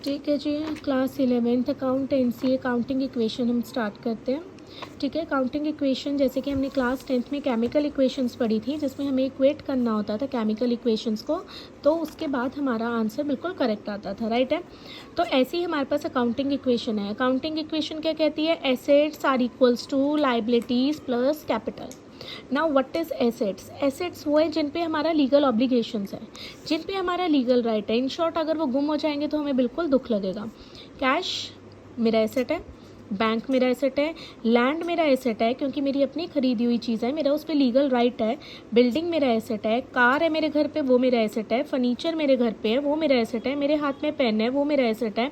ठीक है जी, class 11th accountancy accounting equation हम स्टार्ट करते हैं। ठीक है, अकाउंटिंग इक्वेशन जैसे कि हमने क्लास 10th में केमिकल इक्वेशंस पढ़ी थी, जिसमें हमें इक्वेट करना होता था केमिकल इक्वेशंस को, तो उसके बाद हमारा आंसर बिल्कुल करेक्ट आता था, राइट है। तो ऐसे ही हमारे पास अकाउंटिंग इक्वेशन है। अकाउंटिंग इक्वेशन क्या कहती है? Assets are equals to liabilities plus capital. Now what is assets? Assets वो है जिन पे हमारा लीगल ऑब्लिगेशंस है, जिन पे हमारा लीगल राइट है। इन शॉर्ट अगर वो गुम हो जाएंगे तो हमें बिल्कुल दुख लगेगा। कैश मेरा एसेट है, बैंक मेरा एसेट है, लैंड मेरा एसेट है क्योंकि मेरी अपनी खरीदी हुई चीज़ है, मेरा उस पर लीगल राइट है। बिल्डिंग मेरा एसेट है, कार है मेरे घर पे, वो मेरा एसेट है। फर्नीचर मेरे घर पे है, वो मेरा एसेट है। मेरे हाथ में पेन है, वो मेरा एसेट है।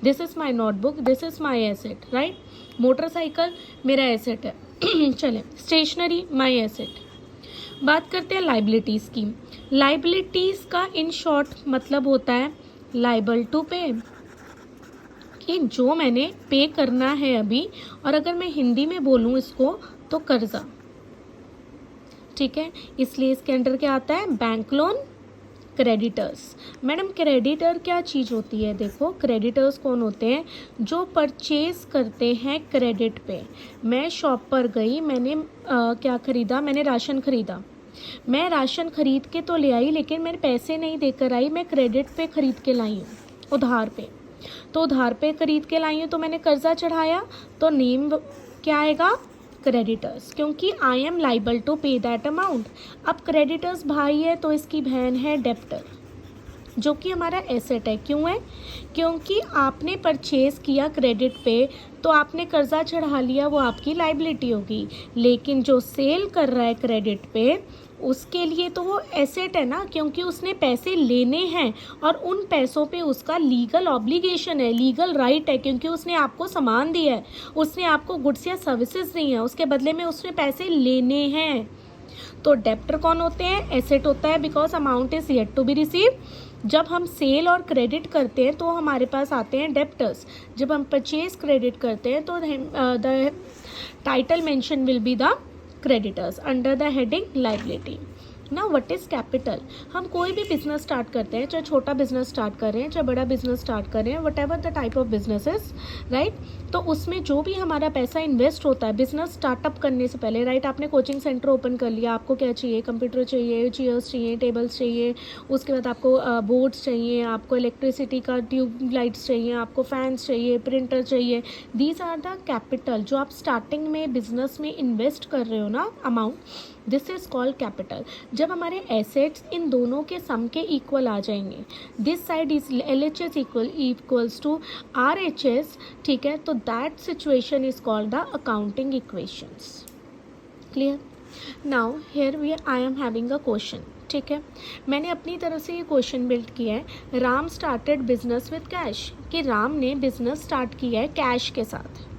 This is my notebook, this is my asset, right. Motorcycle मेरा एसेट है। चले, स्टेशनरी माई एसेट। बात करते हैं लाइबिलिटीज़ की। लाइबिलिटीज़ का इन शॉर्ट मतलब होता है लाइबल टू पे, कि जो मैंने पे करना है अभी, और अगर मैं हिंदी में बोलूँ इसको तो कर्जा। ठीक है, इसलिए इसके अंडर क्या आता है? Bank loan, creditors. Madam creditor क्या चीज़ होती है? देखो, क्रेडिटर्स कौन होते हैं? जो परचेज करते हैं क्रेडिट पे। मैं शॉप पर गई, मैंने क्या खरीदा? मैंने राशन खरीदा। मैं राशन खरीद के तो ले आई, लेकिन मैंने पैसे नहीं देकर आई, मैं क्रेडिट पे खरीद के लाई हूँ, उधार पे। तो उधार पे खरीद के लाई हूँ तो मैंने कर्जा चढ़ाया, तो नेम क्या आएगा? क्रेडिटर्स, क्योंकि आई एम लाइबल टू पे दैट अमाउंट। अब क्रेडिटर्स भाई है तो इसकी बहन है डेप्टर, जो कि हमारा एसेट है। क्यों है? क्योंकि आपने परचेज किया क्रेडिट पे तो आपने कर्जा चढ़ा लिया, वो आपकी लाइबिलिटी होगी। लेकिन जो सेल कर रहा है क्रेडिट पे, उसके लिए तो वो एसेट है ना, क्योंकि उसने पैसे लेने हैं और उन पैसों पे उसका लीगल ऑब्लिगेशन है, लीगल राइट है, क्योंकि उसने आपको सामान दिया है, उसने आपको गुड्स या सर्विसेज दी हैं, उसके बदले में उसने पैसे लेने हैं। तो डेप्टर कौन होते हैं? एसेट होता है, because amount is yet to be receive. जब हम सेल और क्रेडिट करते हैं तो हमारे पास आते हैं डेप्टर्स। जब हम परचेज क्रेडिट करते हैं तो the title mention will be the creditors under the heading liability. ना व्हाट इज़ कैपिटल? हम कोई भी बिजनेस स्टार्ट करते हैं, चाहे छोटा बिजनेस स्टार्ट कर रहे हैं, चाहे बड़ा बिजनेस स्टार्ट कर रहे हैं, what ever the type of businesses, right. तो उसमें जो भी हमारा पैसा इन्वेस्ट होता है बिजनेस स्टार्टअप करने से पहले, राइट। आपने कोचिंग सेंटर ओपन कर लिया, आपको क्या चाहिए? कंप्यूटर चाहिए, चेयर्स चाहिए, टेबल्स चाहिए, उसके बाद आपको बोर्ड्स चाहिए, आपको इलेक्ट्रिसिटी का ट्यूब लाइट्स चाहिए, आपको फैंस चाहिए, प्रिंटर चाहिए। दीज आर द कैपिटल जो आप स्टार्टिंग में बिजनेस में इन्वेस्ट कर रहे हो ना, amount, this is called capital. जब हमारे एसेट्स इन दोनों के सम के इक्वल आ जाएंगे, this side is LHS equals to RHS, ठीक है, तो that situation is called the accounting equations. Clear? Now here we I am having a question. ठीक है, मैंने अपनी तरफ से ये क्वेश्चन बिल्ड किया है। Ram started business with cash, कि राम ने बिजनेस स्टार्ट किया है कैश के साथ।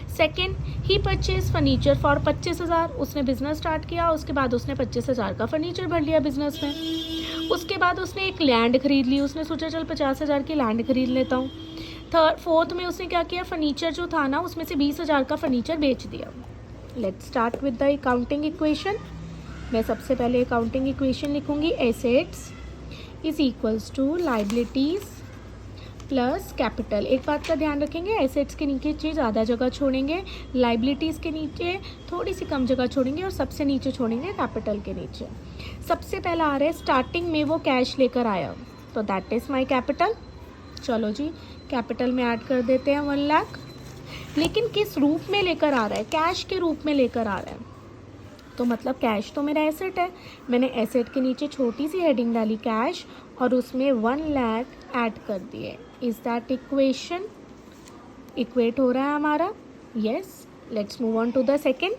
Second, he purchase furniture for 25,000। उसने बिजनेस स्टार्ट किया, उसके बाद उसने 25,000 का फर्नीचर भर लिया बिजनेस में। उसके बाद उसने एक लैंड खरीद ली, उसने सोचा चल 50,000 की लैंड खरीद लेता हूँ। फोर्थ में उसने क्या किया? फर्नीचर जो था ना, उसमें से 20,000 का फर्नीचर बेच दिया। Let's start with the accounting equation. मैं सबसे पहले अकाउंटिंग इक्वेशन लिखूंगी। Assets is equals to liabilities plus capital. एक बात का ध्यान रखेंगे, एसेट्स के नीचे ज़्यादा जगह छोड़ेंगे, लाइबिलिटीज़ के नीचे थोड़ी सी कम जगह छोड़ेंगे, और सबसे नीचे छोड़ेंगे कैपिटल के नीचे। सबसे पहला आ रहा है, स्टार्टिंग में वो कैश लेकर आया, तो दैट इज़ माय कैपिटल। चलो जी, कैपिटल में ऐड कर देते हैं 1 लाख। लेकिन किस रूप में लेकर आ रहा है? कैश के रूप में लेकर आ रहा है, तो मतलब कैश तो मेरा एसेट है। मैंने एसेट के नीचे छोटी सी हेडिंग डाली कैश, और उसमें 1 लाख ऐड कर दिए। इज दैट इक्वेशन इक्वेट हो रहा है हमारा? Yes. Let's move on to the second.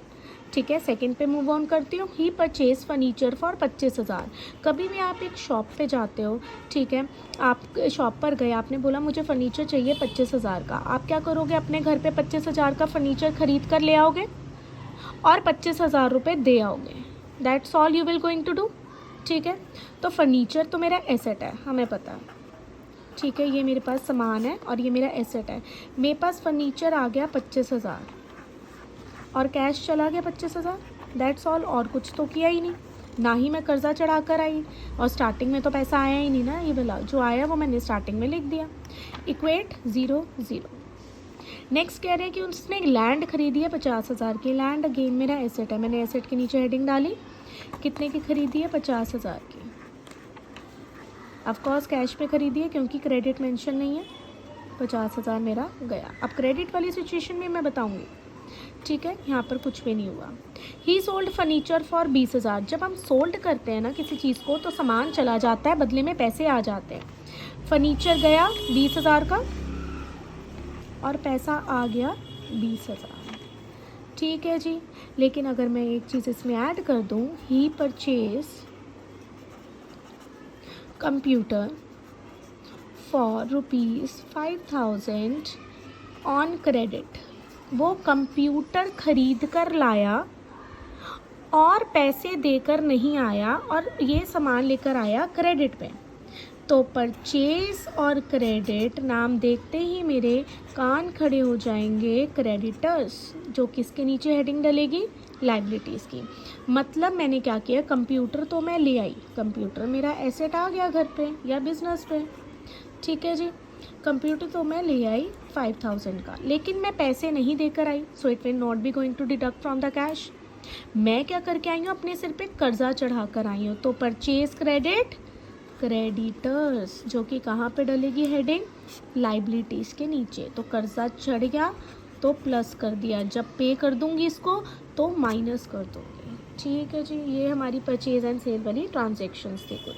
ठीक है, सेकेंड पे मूव ऑन करती हूँ। He purchase furniture for 25,000। कभी भी आप एक शॉप पे जाते हो, ठीक है, आप शॉप पर गए, आपने बोला मुझे फर्नीचर चाहिए 25,000 का। आप क्या करोगे? अपने घर पे 25,000 का फर्नीचर खरीद कर ले आओगे और 25,000 रुपये दे आओगे। That's all you will going to do. ठीक है, तो फर्नीचर तो मेरा एसेट है, हमें पता है। ठीक है, ये मेरे पास सामान है और ये मेरा एसेट है। मेरे पास फर्नीचर आ गया 25,000 और कैश चला गया 25,000। दैट्स ऑल, और कुछ तो किया ही नहीं। ना ही मैं कर्जा चढ़ा कर आई, और स्टार्टिंग में तो पैसा आया ही नहीं ना, ये बोला जो आया वो मैंने स्टार्टिंग में लिख दिया। इक्वेट 0 0। नेक्स्ट कह रहे हैं कि उसने एक लैंड खरीदी है 50,000 की। लैंड अगेन मेरा एसेट है, मैंने एसेट के नीचे हेडिंग डाली, कितने की खरीदी है? 50,000 की। ऑफ कोर्स कैश पे खरीदी है क्योंकि क्रेडिट मेंशन नहीं है। 50,000 मेरा गया। अब क्रेडिट वाली सिचुएशन में मैं बताऊंगी, ठीक है, यहाँ पर कुछ भी नहीं हुआ। ही सोल्ड फर्नीचर फॉर 20,000। जब हम सोल्ड करते हैं ना किसी चीज़ को तो सामान चला जाता है, बदले में पैसे आ जाते हैं। फर्नीचर गया 20,000 का और पैसा आ गया 20,000, ठीक है जी। लेकिन अगर मैं एक चीज़ इसमें ऐड कर दूँ, he purchase computer for ₹5,000 on credit. वो कंप्यूटर खरीद कर लाया और पैसे देकर नहीं आया, और ये सामान लेकर आया क्रेडिट पे। तो परचेज और क्रेडिट नाम देखते ही मेरे कान खड़े हो जाएंगे क्रेडिटर्स, जो किसके नीचे हेडिंग डलेगी? लाइबिलिटीज़ की। मतलब मैंने क्या किया, कंप्यूटर तो मैं ले आई, कंप्यूटर मेरा एसेट आ गया घर पे या बिजनेस पे, ठीक है जी। कंप्यूटर तो मैं ले आई 5,000 का, लेकिन मैं पैसे नहीं देकर आई, so it will not be going to deduct from the cash. मैं क्या करके आई हूँ, अपने सिर पे कर्जा चढ़ा कर आई हूँ। तो परचेज क्रेडिट क्रेडिटर्स, जो कि कहाँ पे डलेगी हेडिंग? लाइबिलिटीज़ के नीचे। तो कर्जा चढ़ गया तो प्लस कर दिया, जब पे कर दूंगी इसको तो माइनस कर दूंगी, ठीक है जी। ये हमारी परचेज एंड सेल वाली ट्रांजेक्शन्स थी कुछ।